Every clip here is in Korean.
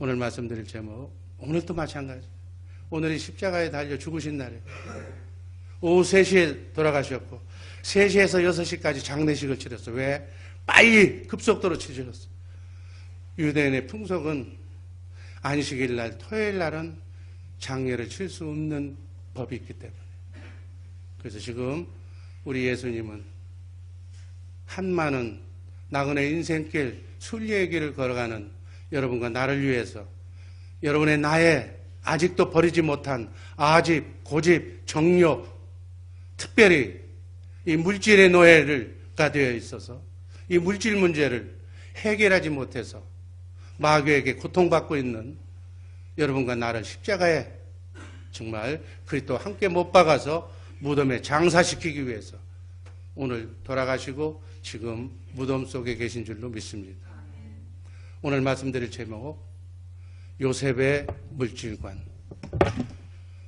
오늘 말씀드릴 제목, 오늘도 마찬가지. 오늘이 십자가에 달려 죽으신 날이에요. 오후 3시에 돌아가셨고 3시에서 6시까지 장례식을 치렀어요. 왜? 빨리 급속도로 치르셨어요. 유대인의 풍속은 안식일 날, 토요일 날은 장례를 칠 수 없는 법이 있기 때문에. 그래서 지금 우리 예수님은 한 많은 나그네 인생길 순례의 길을 걸어가는 여러분과 나를 위해서 여러분의 나에 아직도 버리지 못한 아집, 고집, 정욕, 특별히 이 물질의 노예가 되어 있어서 이 물질 문제를 해결하지 못해서 마귀에게 고통받고 있는 여러분과 나를 십자가에 정말 그리스도와 함께 못 박아서 무덤에 장사시키기 위해서 오늘 돌아가시고 지금 무덤 속에 계신 줄로 믿습니다. 오늘 말씀드릴 제목, 요셉의 물질관.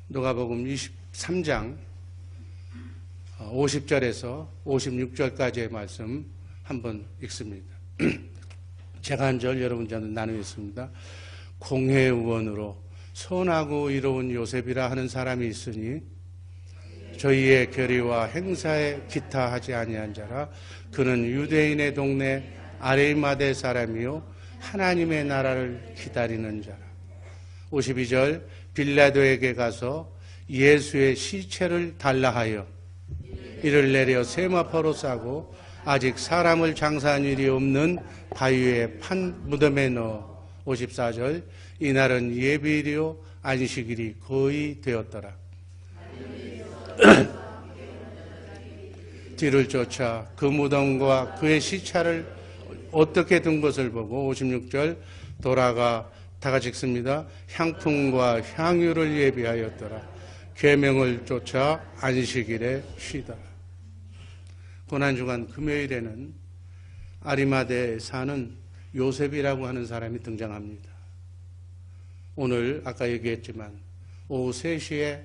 누가복음 23장 50절에서 56절까지의 말씀 한번 읽습니다. 제가 한 절 여러분 저는 나누겠습니다. 공회의원으로 선하고 이로운 요셉이라 하는 사람이 있으니 저희의 결의와 행사에 기타하지 아니한 자라. 그는 유대인의 동네 아리마대 사람이요 하나님의 나라를 기다리는 자라. 52절, 빌라도에게 가서 예수의 시체를 달라 하여 이를 내려 세마포로 싸고 아직 사람을 장사한 일이 없는 바위에 판 무덤에 넣어. 54절, 이날은 예비일이요 안식일이 거의 되었더라. 뒤를 쫓아 그 무덤과 그의 시체를 어떻게 둔 것을 보고 56절, 돌아가 다 같이 읽습니다. 향품과 향유를 예비하였더라. 계명을 쫓아 안식일에 쉬더라. 고난주간 금요일에는 아리마대에 사는 요셉이라고 하는 사람이 등장합니다. 오늘 아까 얘기했지만 오후 3시에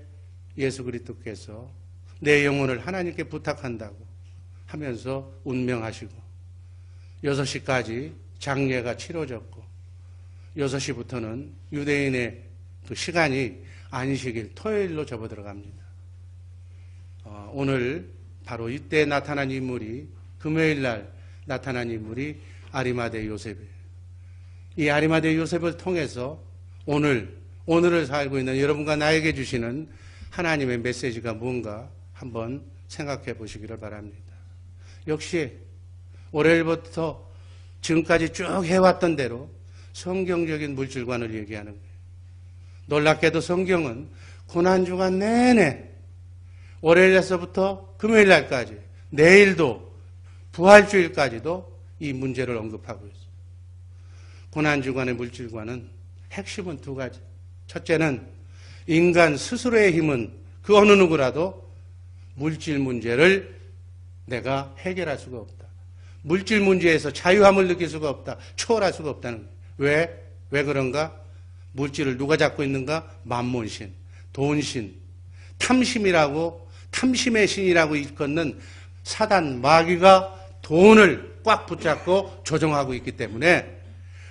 예수 그리스도께서 내 영혼을 하나님께 부탁한다고 하면서 운명하시고 6시까지 장례가 치러졌고 6시부터는 유대인의 그 시간이 안식일 토요일로 접어들어갑니다. 오늘 바로 이때 나타난 인물이, 금요일 날 나타난 인물이 아리마대 요셉이에요. 이 아리마대 요셉을 통해서 오늘을 살고 있는 여러분과 나에게 주시는 하나님의 메시지가 뭔가 한번 생각해 보시기를 바랍니다. 역시 월요일부터 지금까지 쭉 해왔던 대로 성경적인 물질관을 얘기하는 거예요. 놀랍게도 성경은 고난주간 내내 월요일에서부터 금요일 날까지, 내일도 부활주일까지도 이 문제를 언급하고 있어요. 고난주간의 물질관은 핵심은 2가지. 첫째는 인간 스스로의 힘은 그 어느 누구라도 물질 문제를 내가 해결할 수가 없다. 물질 문제에서 자유함을 느낄 수가 없다. 초월할 수가 없다는 거예요. 왜 그런가? 물질을 누가 잡고 있는가? 만몬신, 돈신, 탐심의 신이라고 일컫는 사단, 마귀가 돈을 꽉 붙잡고 조종하고 있기 때문에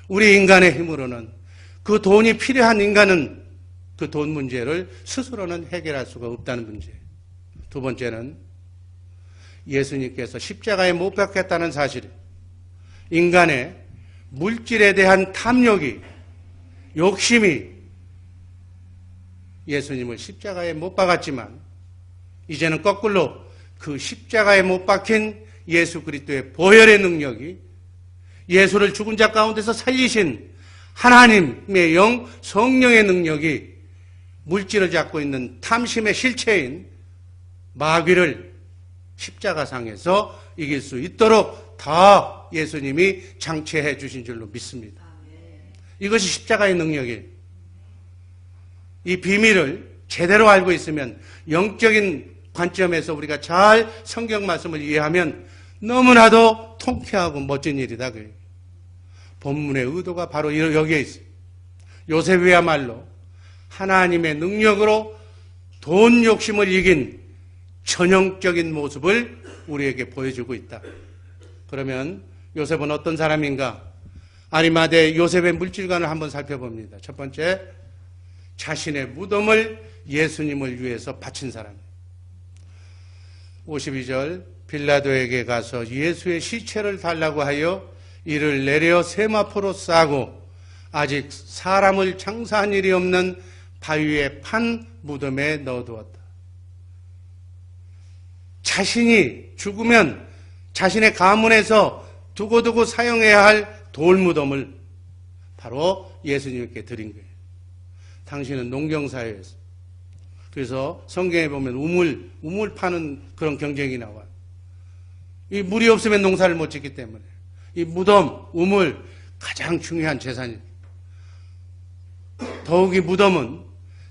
우리 인간의 힘으로는 그 돈이 필요한 인간은 그 돈 문제를 스스로는 해결할 수가 없다는 문제. 2번째는 예수님께서 십자가에 못 박혔다는 사실. 인간의 물질에 대한 탐욕이, 욕심이 예수님을 십자가에 못 박았지만 이제는 거꾸로 그 십자가에 못 박힌 예수 그리스도의 보혈의 능력이, 예수를 죽은 자 가운데서 살리신 하나님의 영 성령의 능력이 물질을 잡고 있는 탐심의 실체인 마귀를 십자가상에서 이길 수 있도록 다 예수님이 장치해 주신 줄로 믿습니다. 이것이 십자가의 능력이에요. 이 비밀을 제대로 알고 있으면, 영적인 관점에서 우리가 잘 성경 말씀을 이해하면 너무나도 통쾌하고 멋진 일이다. 본문의 의도가 바로 여기에 있어요. 요셉이야말로 하나님의 능력으로 돈 욕심을 이긴 전형적인 모습을 우리에게 보여주고 있다. 그러면 요셉은 어떤 사람인가? 아리마대 요셉의 물질관을 한번 살펴봅니다. 첫 번째, 자신의 무덤을 예수님을 위해서 바친 사람입니다. 52절, 빌라도에게 가서 예수의 시체를 달라고 하여 이를 내려 세마포로 싸고 아직 사람을 장사한 일이 없는 바위에 판 무덤에 넣어두었다. 자신이 죽으면 자신의 가문에서 두고두고 사용해야 할 돌무덤을 바로 예수님께 드린 거예요. 당신은 농경사회에서. 그래서 성경에 보면 우물 파는 그런 경쟁이 나와요. 이 물이 없으면 농사를 못 짓기 때문에 이 무덤, 우물 가장 중요한 재산이에요. 더욱이 무덤은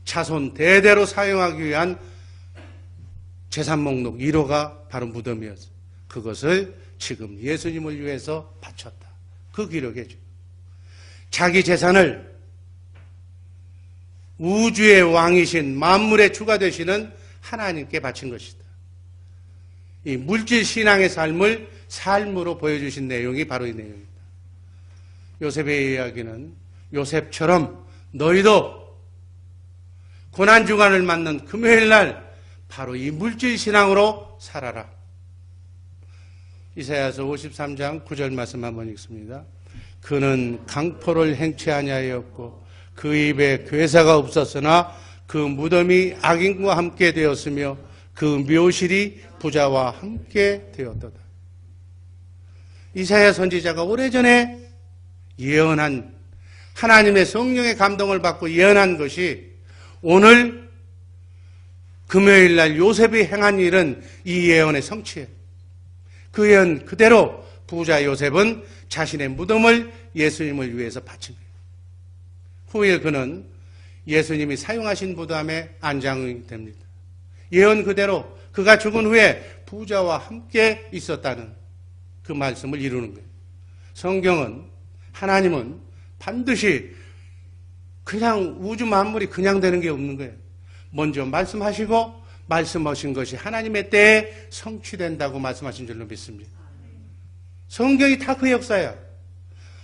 자손 대대로 사용하기 위한 재산 목록 1호가 바로 무덤이었어요. 그것을 지금 예수님을 위해서 바쳤다. 그 기록이죠. 자기 재산을 우주의 왕이신 만물의 주가 되시는 하나님께 바친 것이다. 이 물질 신앙의 삶을 삶으로 보여주신 내용이 바로 이 내용입니다. 요셉의 이야기는 요셉처럼 너희도 고난주간을 맞는 금요일날 바로 이 물질 신앙으로 살아라. 이사야서 53장 9절 말씀 한번 읽습니다. 그는 강포를 행치 아니하였고 그 입에 괴사가 없었으나 그 무덤이 악인과 함께 되었으며 그 묘실이 부자와 함께 되었도다. 이사야 선지자가 오래전에 예언한 하나님의 성령의 감동을 받고 예언한 것이 오늘 금요일날 요셉이 행한 일은 이 예언의 성취예요. 그 예언 그대로 부자 요셉은 자신의 무덤을 예수님을 위해서 바친 거예요. 후에 그는 예수님이 사용하신 무덤에 안장이 됩니다. 예언 그대로 그가 죽은 후에 부자와 함께 있었다는 그 말씀을 이루는 거예요. 성경은 하나님은 반드시 그냥 우주 만물이 그냥 되는 게 없는 거예요. 먼저 말씀하시고 말씀하신 것이 하나님의 때에 성취된다고 말씀하신 줄로 믿습니다. 성경이 다 그 역사야.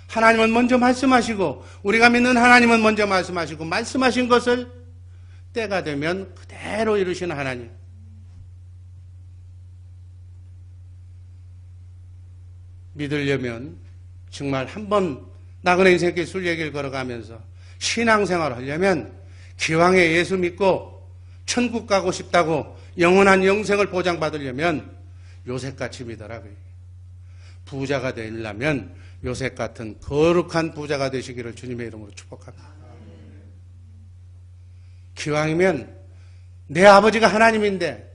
하나님은 먼저 말씀하시고 우리가 믿는 하나님은 먼저 말씀하시고 말씀하신 것을 때가 되면 그대로 이루시는 하나님. 믿으려면 정말 한번 나그네 인생길 술 얘기를 걸어가면서 신앙생활을 하려면 기왕에 예수 믿고 천국 가고 싶다고 영원한 영생을 보장받으려면 요셉같이 믿어라. 부자가 되려면 요셉 같은 거룩한 부자가 되시기를 주님의 이름으로 축복합니다. 기왕이면 내 아버지가 하나님인데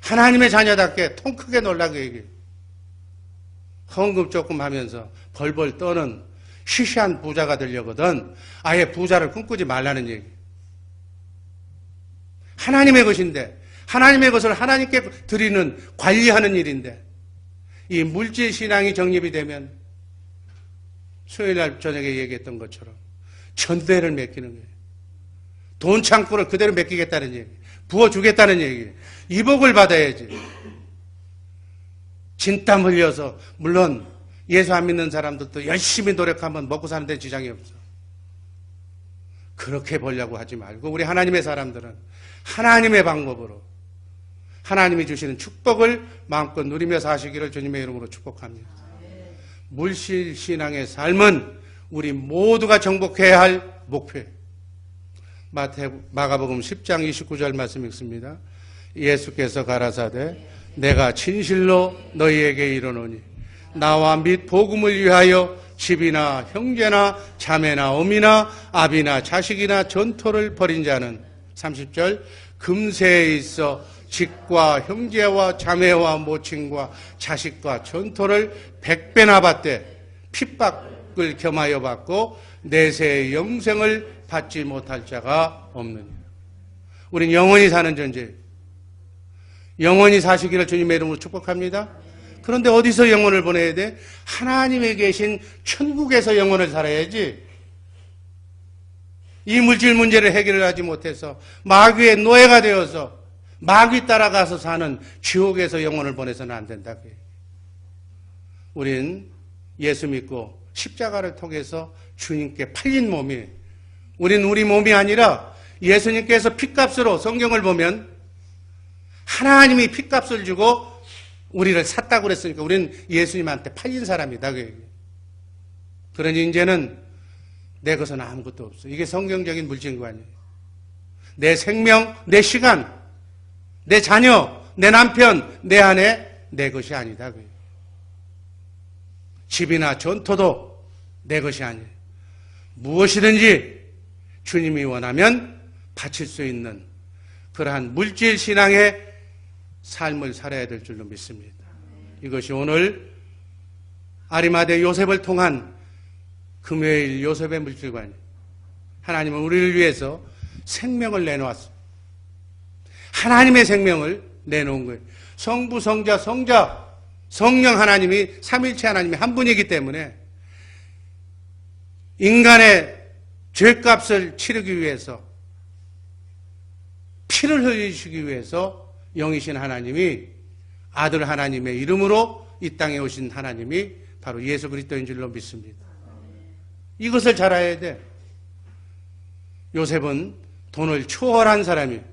하나님의 자녀답게 통 크게 놀라고 얘기해요. 헌금 조금 하면서 벌벌 떠는 시시한 부자가 되려거든 아예 부자를 꿈꾸지 말라는 얘기. 하나님의 것인데 하나님의 것을 하나님께 드리는 관리하는 일인데 이 물질 신앙이 정립이 되면 수요일날 저녁에 얘기했던 것처럼 전대를 맡기는 거예요. 돈 창고를 그대로 맡기겠다는 얘기, 부어주겠다는 얘기. 이복을 받아야지. 진땀 흘려서 물론 예수 안 믿는 사람들도 열심히 노력하면 먹고 사는 데 지장이 없어. 그렇게 벌려고 하지 말고 우리 하나님의 사람들은 하나님의 방법으로 하나님이 주시는 축복을 마음껏 누리며 사시기를 주님의 이름으로 축복합니다. 물질 신앙의 삶은 우리 모두가 정복해야 할 목표예요. 마가복음 10장 29절 말씀 읽습니다. 예수께서 가라사대 내가 진실로 너희에게 이르노니 나와 및 복음을 위하여 집이나 형제나 자매나 어미나 아비나 자식이나 전토를 벌인 자는 30절 금세에 있어 직과 형제와 자매와 모친과 자식과 전토를 100배나 받되 핍박을 겸하여 받고 내세의 영생을 받지 못할 자가 없느니라. 우린 영원히 사는 존재, 영원히 사시기를 주님의 이름으로 축복합니다. 그런데 어디서 영혼을 보내야 돼? 하나님에 계신 천국에서 영혼을 살아야지. 이 물질 문제를 해결을 하지 못해서 마귀의 노예가 되어서 마귀 따라가서 사는 지옥에서 영혼을 보내서는 안 된다고요. 우린 예수 믿고 십자가를 통해서 주님께 팔린 몸이, 우린 우리 몸이 아니라 예수님께서 핏값으로, 성경을 보면 하나님이 핏값을 주고 우리를 샀다고 그랬으니까 우리는 예수님한테 팔린 사람이다. 그러니 이제는 내 것은 아무것도 없어. 이게 성경적인 물질관이에요. 내 생명, 내 시간, 내 자녀, 내 남편, 내 아내, 내 것이 아니다. 집이나 전토도 내 것이 아니에요. 무엇이든지 주님이 원하면 바칠 수 있는 그러한 물질 신앙의 삶을 살아야 될 줄로 믿습니다. 이것이 오늘 아리마대 요셉을 통한 금요일 요셉의 물질관이에요. 하나님은 우리를 위해서 생명을 내놓았어요. 하나님의 생명을 내놓은 거예요. 성부, 성자, 성자, 성령 하나님이, 삼일체 하나님이 한 분이기 때문에 인간의 죄값을 치르기 위해서, 피를 흘리시기 위해서 영이신 하나님이, 아들 하나님의 이름으로 이 땅에 오신 하나님이 바로 예수 그리스도인 줄로 믿습니다. 이것을 잘 알아야 돼. 요셉은 돈을 초월한 사람이에요.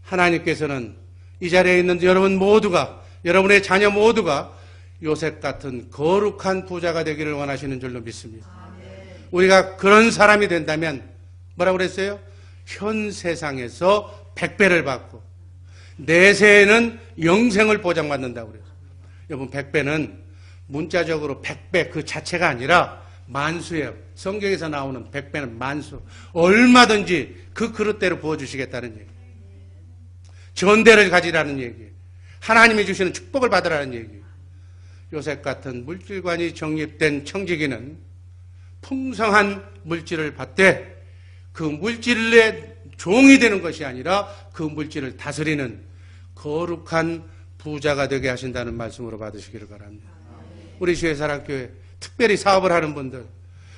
하나님께서는 이 자리에 있는 여러분 모두가, 여러분의 자녀 모두가 요셉 같은 거룩한 부자가 되기를 원하시는 줄로 믿습니다. 우리가 그런 사람이 된다면 뭐라고 그랬어요? 현 세상에서 100배를 받고 내세에는 영생을 보장받는다고 그랬어요. 여러분, 100배는 문자적으로 100배 그 자체가 아니라 만수예요. 성경에서 나오는 100배는 만수. 얼마든지 그 그릇대로 부어주시겠다는 얘기예요. 전대를 가지라는 얘기예요. 하나님이 주시는 축복을 받으라는 얘기예요. 요셉 같은 물질관이 정립된 청지기는 풍성한 물질을 받되 그 물질의 종이 되는 것이 아니라 그 물질을 다스리는 거룩한 부자가 되게 하신다는 말씀으로 받으시기를 바랍니다. 우리 주의사랑교회 특별히 사업을 하는 분들,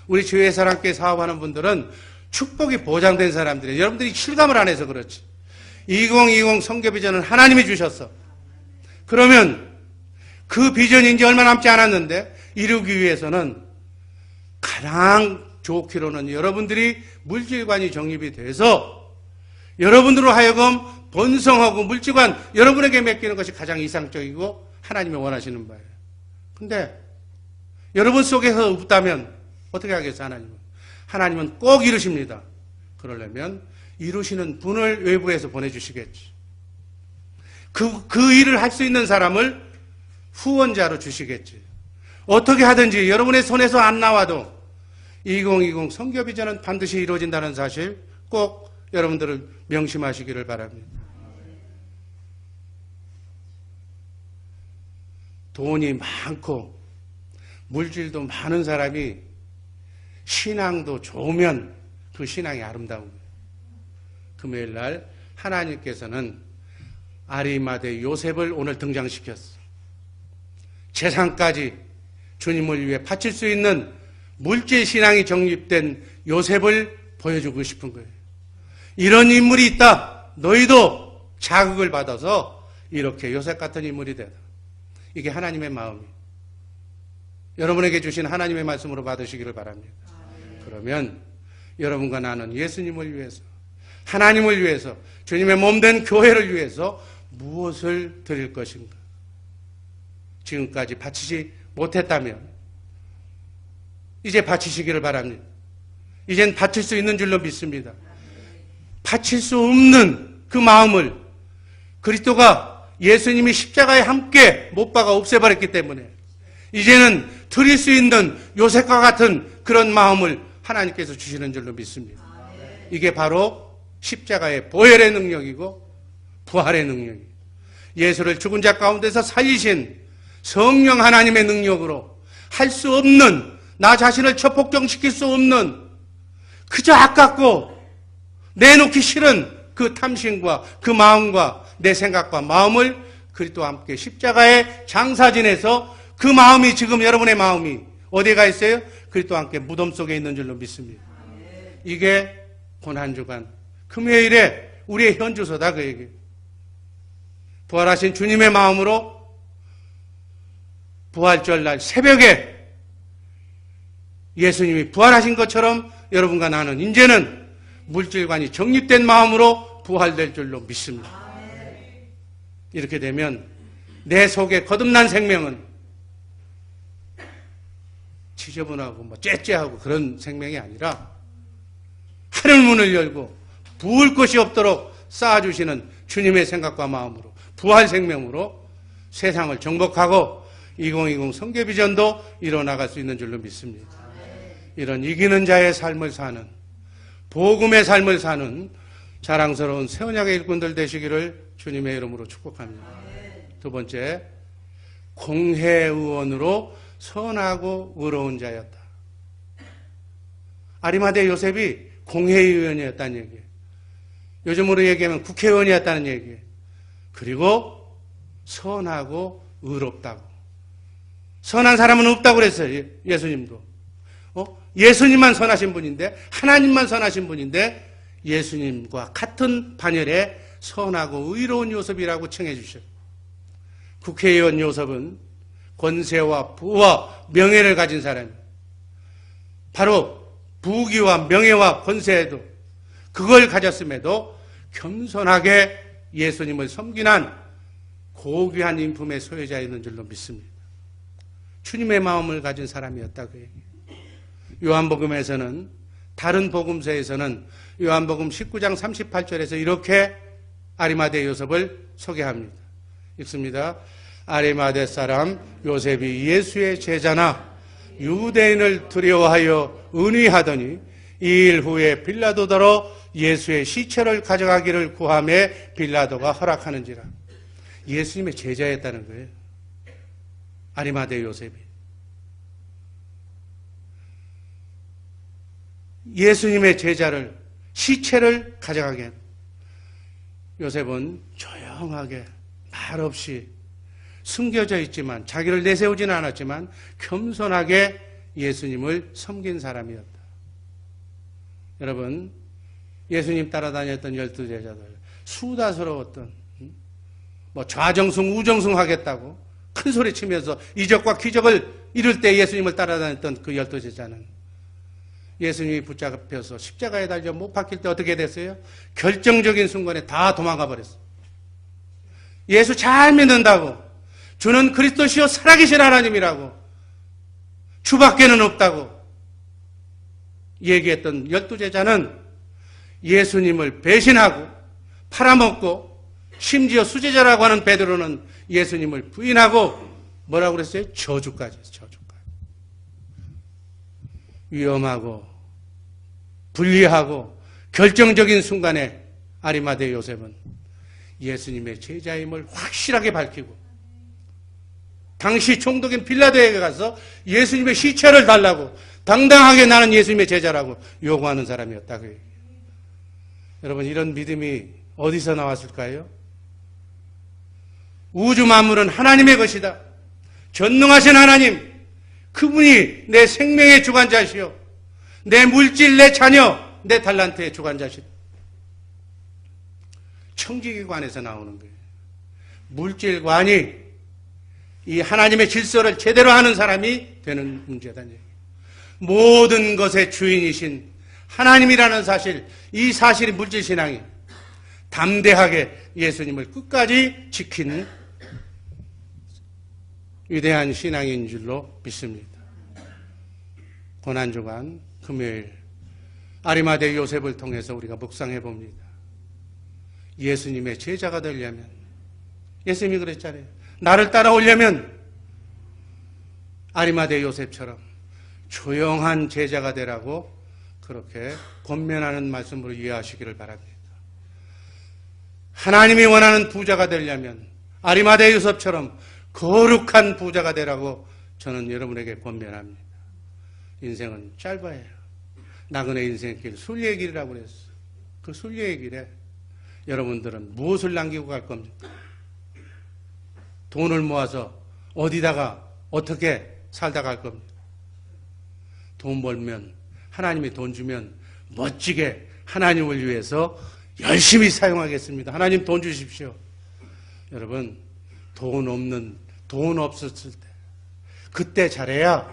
우리 주의사랑교회 사업하는 분들은 축복이 보장된 사람들이에요. 여러분들이 실감을 안 해서 그렇지. 2020 선교 비전은 하나님이 주셨어. 그러면 그 비전이 이제 얼마 남지 않았는데 이루기 위해서는 가장 좋기로는 여러분들이 물질관이 정립이 돼서 여러분들로 하여금 번성하고 물질관 여러분에게 맡기는 것이 가장 이상적이고 하나님이 원하시는 바예요. 근데 여러분 속에서 없다면 어떻게 하겠어요? 하나님은 꼭 이루십니다. 그러려면 이루시는 분을 외부에서 보내주시겠지. 그 일을 할 수 있는 사람을 후원자로 주시겠지. 어떻게 하든지 여러분의 손에서 안 나와도 2020 선교 비전은 반드시 이루어진다는 사실 꼭 여러분들을 명심하시기를 바랍니다. 돈이 많고 물질도 많은 사람이 신앙도 좋으면 그 신앙이 아름다운 거예요. 금요일 날 하나님께서는 아리마대 요셉을 오늘 등장시켰어. 재산까지 주님을 위해 바칠 수 있는 물질 신앙이 정립된 요셉을 보여주고 싶은 거예요. 이런 인물이 있다. 너희도 자극을 받아서 이렇게 요셉 같은 인물이 되다. 이게 하나님의 마음이에요. 여러분에게 주신 하나님의 말씀으로 받으시기를 바랍니다. 그러면 여러분과 나는 예수님을 위해서, 하나님을 위해서, 주님의 몸된 교회를 위해서 무엇을 드릴 것인가? 지금까지 바치지 못했다면 이제 바치시기를 바랍니다. 이젠 바칠 수 있는 줄로 믿습니다. 바칠 수 없는 그 마음을 그리스도가 예수님이 십자가에 함께 못 박아 없애버렸기 때문에 이제는 드릴 수 있는 요셉과 같은 그런 마음을 하나님께서 주시는 줄로 믿습니다. 이게 바로 십자가의 보혈의 능력이고 부활의 능력이에요. 예수를 죽은 자 가운데서 살리신 성령 하나님의 능력으로 할 수 없는, 나 자신을 처폭정시킬 수 없는, 그저 아깝고 내놓기 싫은 그 탐심과 그 마음과 내 생각과 마음을 그리스도와 함께 십자가에 장사 지내서 그 마음이 지금 여러분의 마음이 어디에 가 있어요? 그리스도와 함께 무덤 속에 있는 줄로 믿습니다. 이게 고난주간 금요일에 우리의 현주소다 그 얘기. 부활하신 주님의 마음으로 부활절 날 새벽에 예수님이 부활하신 것처럼 여러분과 나는 이제는 물질관이 정립된 마음으로 부활될 줄로 믿습니다. 이렇게 되면 내 속에 거듭난 생명은 지저분하고 째째하고 그런 생명이 아니라 하늘문을 열고 부을 것이 없도록 쌓아주시는 주님의 생각과 마음으로 부활 생명으로 세상을 정복하고 2020 성교비전도 이뤄나갈 수 있는 줄로 믿습니다. 이런 이기는 자의 삶을 사는, 복음의 삶을 사는 자랑스러운 새 언약의 일꾼들 되시기를 주님의 이름으로 축복합니다. 두 번째, 공회의원으로 선하고 의로운 자였다. 아리마대 요셉이 공회의원이었다는 얘기예요. 요즘으로 얘기하면 국회의원이었다는 얘기예요. 그리고 선하고 의롭다고. 선한 사람은 없다고 그랬어요. 예수님도. 예수님만 선하신 분인데, 하나님만 선하신 분인데 예수님과 같은 반열에 선하고 의로운 요셉이라고 칭해 주셔요. 국회의원 요셉은 권세와 부와 명예를 가진 사람이에요. 바로 부귀와 명예와 권세에도 그걸 가졌음에도 겸손하게 예수님을 섬기는 고귀한 인품의 소유자였는 줄로 믿습니다. 주님의 마음을 가진 사람이었다 그 얘기예요. 요한복음에서는, 다른 복음서에서는 요한복음 19장 38절에서 이렇게 아리마대 요셉을 소개합니다. 읽습니다. 아리마대 사람 요셉이 예수의 제자나 유대인을 두려워하여 은의하더니 이 일 후에 빌라도더러 예수의 시체를 가져가기를 구하매 빌라도가 허락하는지라. 예수님의 제자였다는 거예요. 아리마대 요셉이. 예수님의 제자를, 시체를 가져가게. 요셉은 조용하게 말없이 숨겨져 있지만, 자기를 내세우지는 않았지만 겸손하게 예수님을 섬긴 사람이었다. 여러분, 예수님 따라다녔던 12제자들 수다스러웠던, 좌정숭 우정숭 하겠다고 큰 소리 치면서 이적과 기적을 이룰 때 예수님을 따라다녔던 그 12제자는 예수님이 붙잡혀서 십자가에 달려 못 박힐 때 어떻게 됐어요? 결정적인 순간에 다 도망가 버렸어요. 예수 잘 믿는다고, 주는 그리스도시요 살아계신 하나님이라고, 주밖에는 없다고 얘기했던 12제자는 예수님을 배신하고 팔아먹고, 심지어 수제자라고 하는 베드로는 예수님을 부인하고 뭐라고 그랬어요? 저주까지 했어요. 저주까지. 위험하고 불리하고 결정적인 순간에 아리마대 요셉은 예수님의 제자임을 확실하게 밝히고, 당시 총독인 빌라도에게 가서 예수님의 시체를 달라고 당당하게 나는 예수님의 제자라고 요구하는 사람이었다. 여러분, 이런 믿음이 어디서 나왔을까요? 우주 만물은 하나님의 것이다. 전능하신 하나님, 그분이 내 생명의 주관자시오, 내 물질, 내 자녀, 내 달란트의 주관자시오. 청지기관에서 나오는 거예요. 물질관이 이 하나님의 질서를 제대로 하는 사람이 되는 문제다. 모든 것의 주인이신 하나님이라는 사실, 이 사실이 물질신앙이 담대하게 예수님을 끝까지 지킨 위대한 신앙인 줄로 믿습니다. 고난주간 금요일 아리마대 요셉을 통해서 우리가 묵상해 봅니다. 예수님의 제자가 되려면, 예수님이 그랬잖아요. 나를 따라오려면 아리마대 요셉처럼 조용한 제자가 되라고 그렇게 권면하는 말씀으로 이해하시기를 바랍니다. 하나님이 원하는 부자가 되려면 아리마대 요셉처럼 거룩한 부자가 되라고 저는 여러분에게 권면합니다. 인생은 짧아요. 나그네 인생길, 순례의 길이라고 그랬어. 그 순례의 길에 여러분들은 무엇을 남기고 갈 겁니까? 돈을 모아서 어디다가 어떻게 살다 갈 겁니까? 돈 벌면, 하나님이 돈 주면 멋지게 하나님을 위해서 열심히 사용하겠습니다. 하나님 돈 주십시오. 여러분, 돈 없었을 때, 그때 잘해야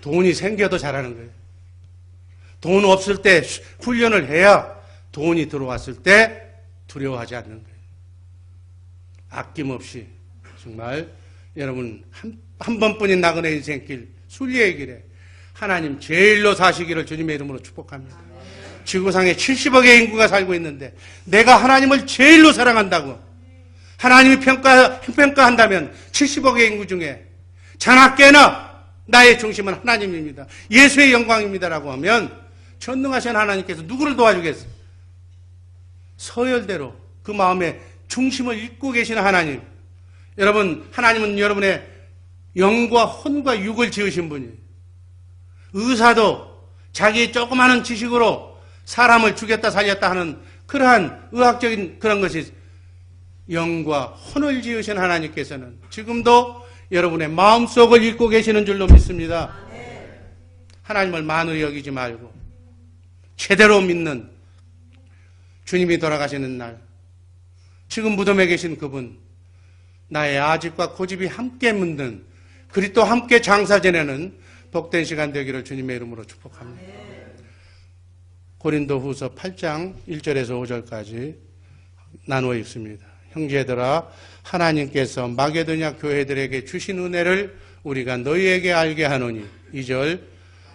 돈이 생겨도 잘하는 거예요. 돈 없을 때 훈련을 해야 돈이 들어왔을 때 두려워하지 않는 거예요. 아낌없이 정말 여러분 한 번뿐인 나그네 인생길 순례의 길에 하나님 제일로 사시기를 주님의 이름으로 축복합니다. 지구상에 70억의 인구가 살고 있는데 내가 하나님을 제일로 사랑한다고 하나님이 평가한다면 70억의 인구 중에 자나깨나 나의 중심은 하나님입니다. 예수의 영광입니다라고 하면 전능하신 하나님께서 누구를 도와주겠어요? 서열대로 그 마음의 중심을 읽고 계시는 하나님. 여러분, 하나님은 여러분의 영과 혼과 육을 지으신 분이에요. 의사도 자기의 조그마한 지식으로 사람을 죽였다 살렸다 하는 그러한 의학적인 그런 것이 영과 혼을 지으신 하나님께서는 지금도 여러분의 마음속을 읽고 계시는 줄로 믿습니다. 하나님을 만으로 여기지 말고 제대로 믿는 주님이 돌아가시는 날, 지금 무덤에 계신 그분, 나의 아집과 고집이 함께 묻는 그리스도 함께 장사 지내는 복된 시간 되기를 주님의 이름으로 축복합니다. 고린도후서 8장 1절에서 5절까지 나누어 읽습니다. 형제들아, 하나님께서 마게도냐 교회들에게 주신 은혜를 우리가 너희에게 알게 하노니 2절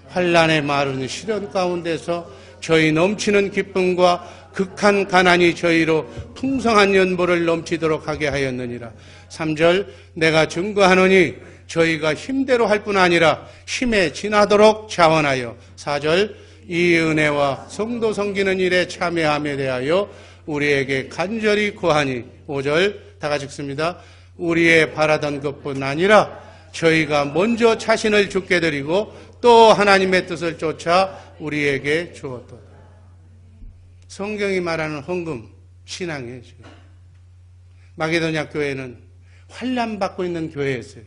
환난의 마른 시련 가운데서 저희 넘치는 기쁨과 극한 가난이 저희로 풍성한 연보를 넘치도록 하게 하였느니라. 3절 내가 증거하노니 저희가 힘대로 할 뿐 아니라 힘에 지나도록 자원하여. 4절 이 은혜와 성도 섬기는 일에 참여함에 대하여 우리에게 간절히 구하니. 5절 다 같이 읽습니다. 우리의 바라던 것뿐 아니라 저희가 먼저 자신을 주께 드리고 또 하나님의 뜻을 쫓아 우리에게 주었다. 성경이 말하는 헌금 신앙이에요. 지금 마게도냐 교회는 환난받고 있는 교회였어요.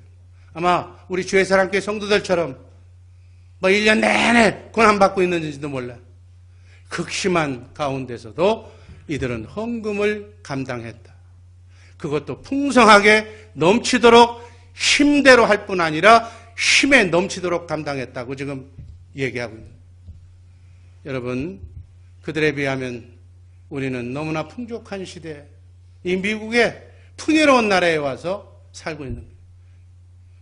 아마 우리 주의사랑교회 성도들처럼 1년 내내 고난받고 있는지도 몰라요. 극심한 가운데서도 이들은 헌금을 감당했다. 그것도 풍성하게 넘치도록 힘대로 할 뿐 아니라 힘에 넘치도록 감당했다고 지금 얘기하고 있는 거예요. 여러분, 그들에 비하면 우리는 너무나 풍족한 시대에 이 미국의 풍요로운 나라에 와서 살고 있는 거예요.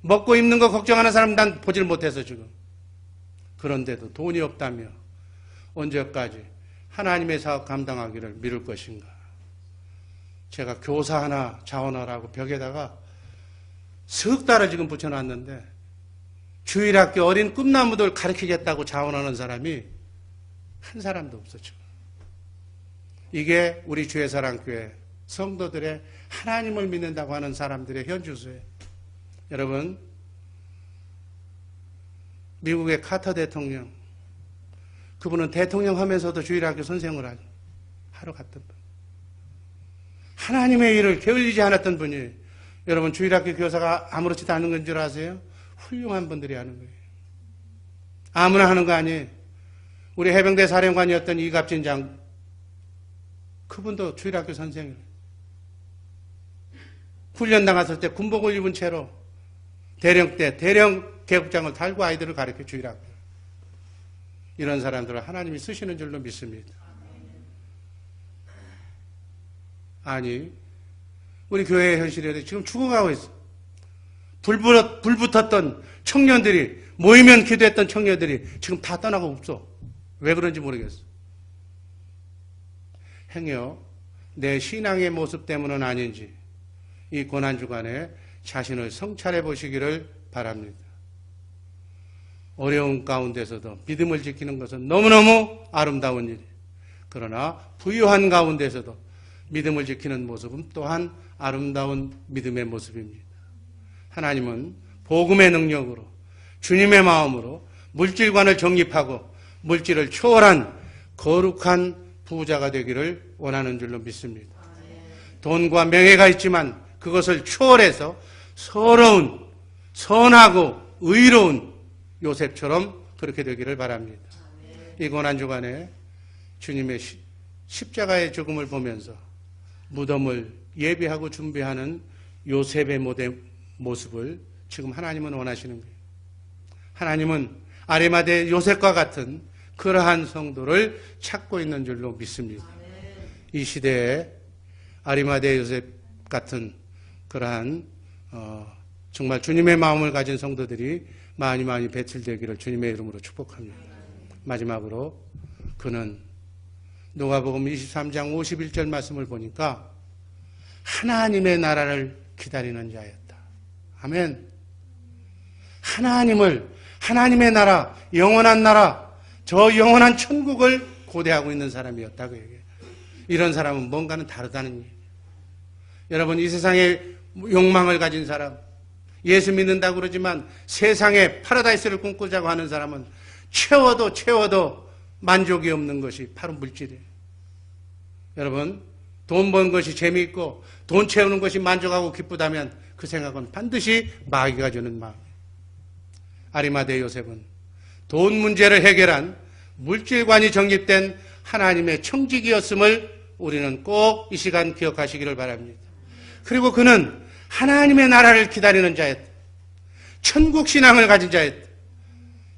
먹고 입는 거 걱정하는 사람 난 보질 못해서 지금. 그런데도 돈이 없다며 언제까지 하나님의 사업 감당하기를 미룰 것인가. 제가 교사 하나 자원하라고 벽에다가 석 달을 지금 붙여놨는데 주일학교 어린 꿈나무들 가르치겠다고 자원하는 사람이 한 사람도 없어 지금. 이게 우리 주의사랑교회 성도들의 하나님을 믿는다고 하는 사람들의 현주소예요. 여러분, 미국의 카터 대통령, 그분은 대통령 하면서도 주일학교 선생을 하러 갔던 분. 하나님의 일을 게을리지 않았던 분이. 여러분, 주일학교 교사가 아무렇지도 않은 건 줄 아세요? 훌륭한 분들이 하는 거예요. 아무나 하는 거 아니에요. 우리 해병대 사령관이었던 이갑진 장, 그분도 주일학교 선생이에요. 훈련 나갔을 때 군복을 입은 채로 대령 계급장을 달고 아이들을 가르쳐 주일학교. 이런 사람들을 하나님이 쓰시는 줄로 믿습니다. 아니, 우리 교회의 현실에 지금 죽어가고 있어. 불 붙었던 청년들이, 모이면 기도했던 청년들이 지금 다 떠나고 없어. 왜 그런지 모르겠어. 행여 내 신앙의 모습 때문은 아닌지 이 고난주간에 자신을 성찰해 보시기를 바랍니다. 어려운 가운데서도 믿음을 지키는 것은 너무너무 아름다운 일이에요. 그러나 부유한 가운데서도 믿음을 지키는 모습은 또한 아름다운 믿음의 모습입니다. 하나님은 복음의 능력으로 주님의 마음으로 물질관을 정립하고 물질을 초월한 거룩한 부자가 되기를 원하는 줄로 믿습니다. 돈과 명예가 있지만 그것을 초월해서 서러운, 선하고 의로운 요셉처럼 그렇게 되기를 바랍니다. 이 고난주간에 주님의 십자가의 죽음을 보면서 무덤을 예비하고 준비하는 요셉의 모습을 지금 하나님은 원하시는 거예요. 하나님은 아리마대 요셉과 같은 그러한 성도를 찾고 있는 줄로 믿습니다. 이 시대에 아리마대 요셉 같은 그러한 정말 주님의 마음을 가진 성도들이 많이 배출되기를 주님의 이름으로 축복합니다. 마지막으로 그는 누가복음 23장 51절 말씀을 보니까 하나님의 나라를 기다리는 자였다. 아멘. 하나님의 나라, 영원한 나라, 저 영원한 천국을 고대하고 있는 사람이었다고 얘기해요. 이런 사람은 뭔가는 다르다는 얘기예요. 여러분, 이 세상에 욕망을 가진 사람, 예수 믿는다고 그러지만 세상에 파라다이스를 꿈꾸자고 하는 사람은 채워도 만족이 없는 것이 바로 물질이에요. 여러분, 돈 번 것이 재미있고 돈 채우는 것이 만족하고 기쁘다면 그 생각은 반드시 마귀가 주는 마음이에요. 아리마대 요셉은 돈 문제를 해결한 물질관이 정립된 하나님의 청직이었음을 우리는 꼭 이 시간 기억하시기를 바랍니다. 그리고 그는 하나님의 나라를 기다리는 자였다. 천국 신앙을 가진 자였다.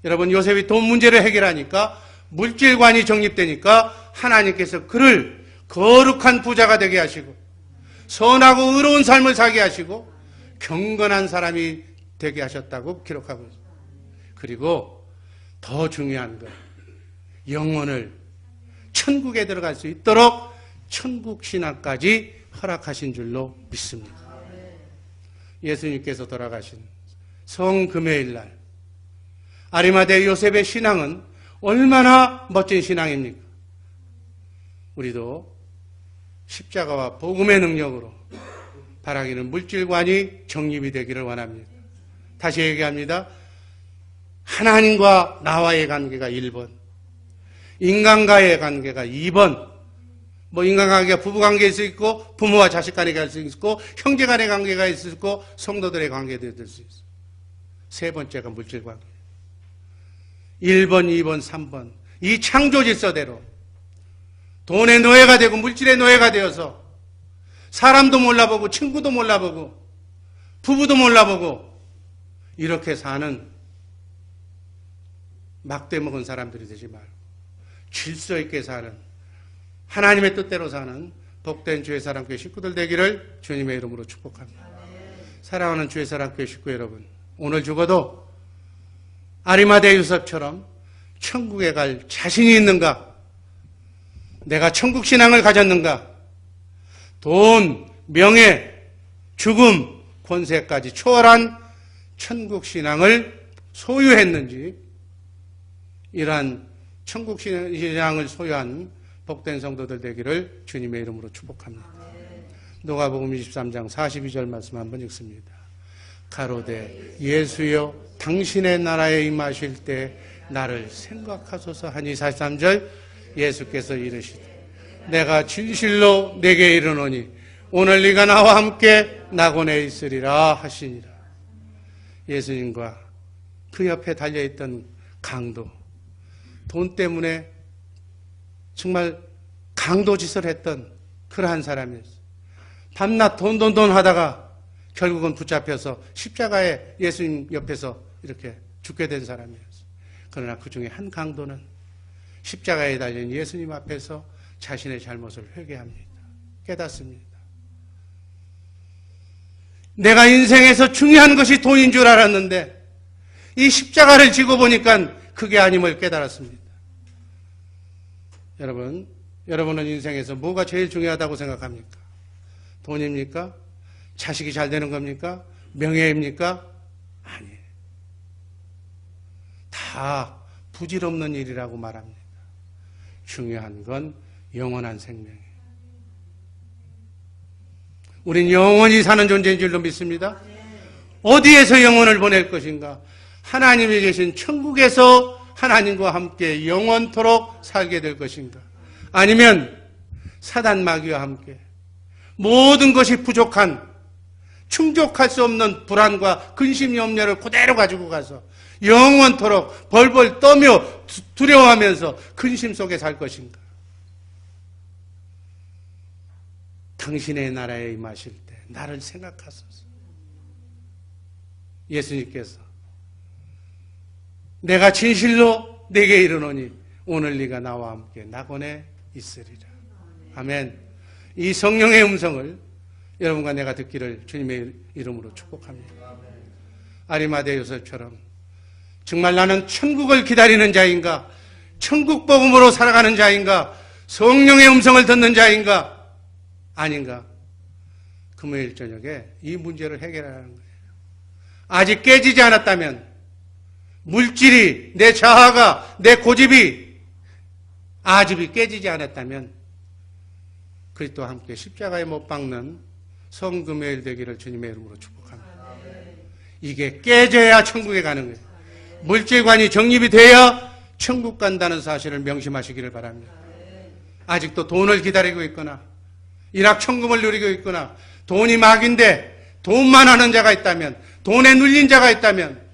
여러분, 요셉이 돈 문제를 해결하니까 물질관이 정립되니까 하나님께서 그를 거룩한 부자가 되게 하시고 선하고 의로운 삶을 살게 하시고 경건한 사람이 되게 하셨다고 기록하고 있습니다. 그리고 더 중요한 것, 영혼을 천국에 들어갈 수 있도록 천국 신앙까지 허락하신 줄로 믿습니다. 예수님께서 돌아가신 성금요일 날 아리마대 요셉의 신앙은 얼마나 멋진 신앙입니까? 우리도 십자가와 복음의 능력으로 바라기는 물질관이 정립이 되기를 원합니다. 다시 얘기합니다. 하나님과 나와의 관계가 1번, 인간과의 관계가 2번, 인간관계가 부부관계일 수 있고 부모와 자식 간의 관계가 있을 수 있고 형제 간의 관계가 있을 수 있고 성도들의 관계도 될 수 있어요. 세 번째가 물질관계. 1번, 2번, 3번 이 창조 질서대로 돈의 노예가 되고 물질의 노예가 되어서 사람도 몰라보고 친구도 몰라보고 부부도 몰라보고 이렇게 사는 막대 먹은 사람들이 되지 말고 질서 있게 사는 하나님의 뜻대로 사는 복된 주의 사랑교회 식구들 되기를 주님의 이름으로 축복합니다. 사랑하는 주의 사랑교회 식구 여러분, 오늘 죽어도 아리마대 요셉처럼 천국에 갈 자신이 있는가? 내가 천국 신앙을 가졌는가? 돈, 명예, 죽음, 권세까지 초월한 천국 신앙을 소유했는지, 이러한 천국 신앙을 소유한 복된 성도들 되기를 주님의 이름으로 축복합니다. 누가복음 23장 42절 말씀 한번 읽습니다. 가로되 예수여 당신의 나라에 임하실 때 나를 생각하소서 하니 43절 예수께서 이르시되 내가 진실로 내게 이르노니 오늘 네가 나와 함께 낙원에 있으리라 하시니라. 예수님과 그 옆에 달려있던 강도, 돈 때문에 정말 강도짓을 했던 그러한 사람이었어요. 밤낮 돈 하다가 결국은 붙잡혀서 십자가에 예수님 옆에서 이렇게 죽게 된 사람이었어요. 그러나 그 중에 한 강도는 십자가에 달린 예수님 앞에서 자신의 잘못을 회개합니다. 깨닫습니다. 내가 인생에서 중요한 것이 돈인 줄 알았는데 이 십자가를 지고 보니까 그게 아님을 깨달았습니다. 여러분은 인생에서 뭐가 제일 중요하다고 생각합니까? 돈입니까? 자식이 잘 되는 겁니까? 명예입니까? 아니에요. 다 부질없는 일이라고 말합니다. 중요한 건 영원한 생명이에요. 우린 영원히 사는 존재인 줄로 믿습니다. 어디에서 영혼을 보낼 것인가? 하나님이 계신 천국에서 하나님과 함께 영원토록 살게 될 것인가? 아니면 사단 마귀와 함께 모든 것이 부족한 충족할 수 없는 불안과 근심 염려를 그대로 가지고 가서 영원토록 벌벌 떠며 두려워하면서 근심 속에 살 것인가? 당신의 나라에 임하실 때 나를 생각하소서. 예수님께서 내가 진실로 내게 이르노니 오늘 네가 나와 함께 낙원에 있으리라. 아멘. 이 성령의 음성을 여러분과 내가 듣기를 주님의 이름으로 축복합니다. 아리마대 요셉처럼 정말 나는 천국을 기다리는 자인가, 천국 복음으로 살아가는 자인가, 성령의 음성을 듣는 자인가, 아닌가? 금요일 저녁에 이 문제를 해결하는 거예요. 아직 깨지지 않았다면, 물질이, 내 자아가, 내 고집이, 아집이 깨지지 않았다면 그리스도와 함께 십자가에 못 박는 성금요일 되기를 주님의 이름으로 축복합니다. 이게 깨져야 천국에 가는 거예요. 물질관이 정립이 돼야 천국 간다는 사실을 명심하시기를 바랍니다. 아직도 돈을 기다리고 있거나 일확천금을 누리고 있거나 돈이 막인데 돈만 하는 자가 있다면, 돈에 눌린 자가 있다면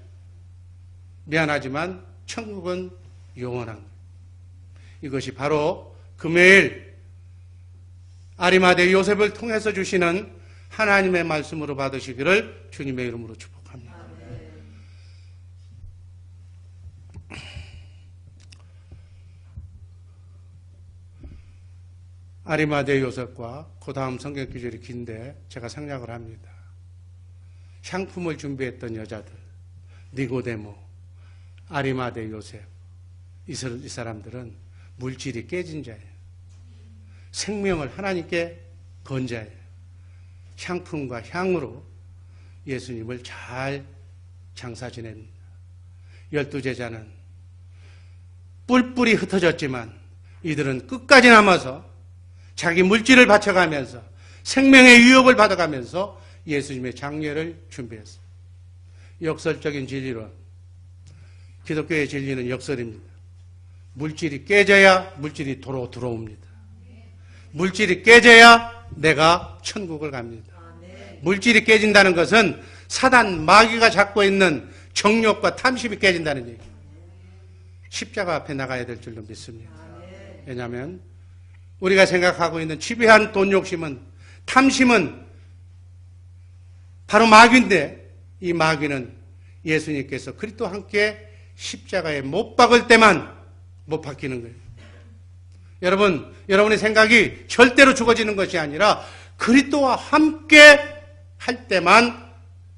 미안하지만 천국은 영원한 거예요. 이것이 바로 금요일 아리마대 요셉을 통해서 주시는 하나님의 말씀으로 받으시기를 주님의 이름으로 축복합니다. 아리마대 요셉과 그 다음 성경 구절이 긴데 제가 생략을 합니다. 향품을 준비했던 여자들, 니고데모, 아리마대 요셉, 이 사람들은 물질이 깨진 자예요. 생명을 하나님께 건 자예요. 향품과 향으로 예수님을 잘 장사 지냅니다. 12제자는 뿔뿔이 흩어졌지만 이들은 끝까지 남아서 자기 물질을 바쳐가면서 생명의 위협을 받아가면서 예수님의 장례를 준비했어요. 역설적인 진리론, 기독교의 진리는 역설입니다. 물질이 깨져야 물질이 도로 들어옵니다. 물질이 깨져야 내가 천국을 갑니다. 물질이 깨진다는 것은 사단 마귀가 잡고 있는 정욕과 탐심이 깨진다는 얘기예요. 십자가 앞에 나가야 될 줄로 믿습니다. 왜냐하면 우리가 생각하고 있는 지배한 돈 욕심은, 탐심은 바로 마귀인데, 이 마귀는 예수님께서 그리스도와 함께 십자가에 못 박을 때만 못 박히는 거예요. 여러분의 생각이 절대로 죽어지는 것이 아니라 그리스도와 함께 할 때만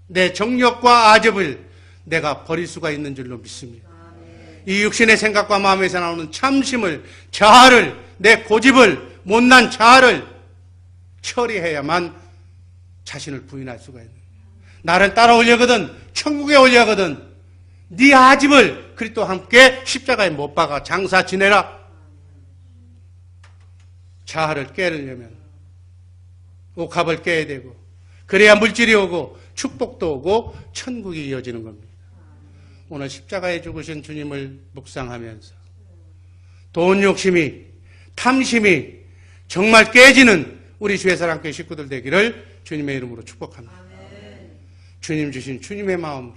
내 정욕과 아접을 내가 버릴 수가 있는 줄로 믿습니다. 이 육신의 생각과 마음에서 나오는 참심을, 자아를, 내 고집을, 못난 자아를 처리해야만 자신을 부인할 수가 있는 거예요. 나를 따라오려거든, 천국에 오려거든, 네 아집을 그리스도와 함께 십자가에 못 박아 장사 지내라. 자아를 깨려면 옥합을 깨야 되고, 그래야 물질이 오고 축복도 오고 천국이 이어지는 겁니다. 오늘 십자가에 죽으신 주님을 묵상하면서 돈 욕심이, 탐심이 정말 깨지는 우리 주의 사랑교회 식구들 되기를 주님의 이름으로 축복합니다. 주님 주신 주님의 마음으로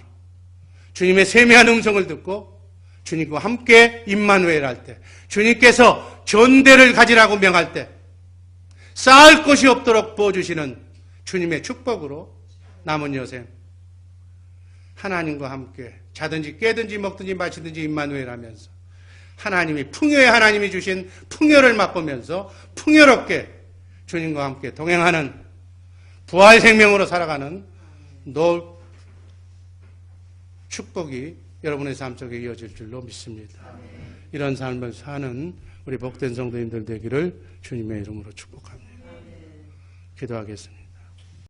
주님의 세미한 음성을 듣고 주님과 함께 임마누엘 할 때, 주님께서 전대를 가지라고 명할 때 쌓을 것이 없도록 부어주시는 주님의 축복으로 남은 여생 하나님과 함께 자든지 깨든지 먹든지 마시든지 임마누엘 하면서 하나님이 풍요의 하나님이 주신 풍요를 맛보면서 풍요롭게 주님과 함께 동행하는 부활 생명으로 살아가는 놀 축복이 여러분의 삶 속에 이어질 줄로 믿습니다. 이런 삶을 사는 우리 복된 성도님들 되기를 주님의 이름으로 축복합니다. 기도하겠습니다.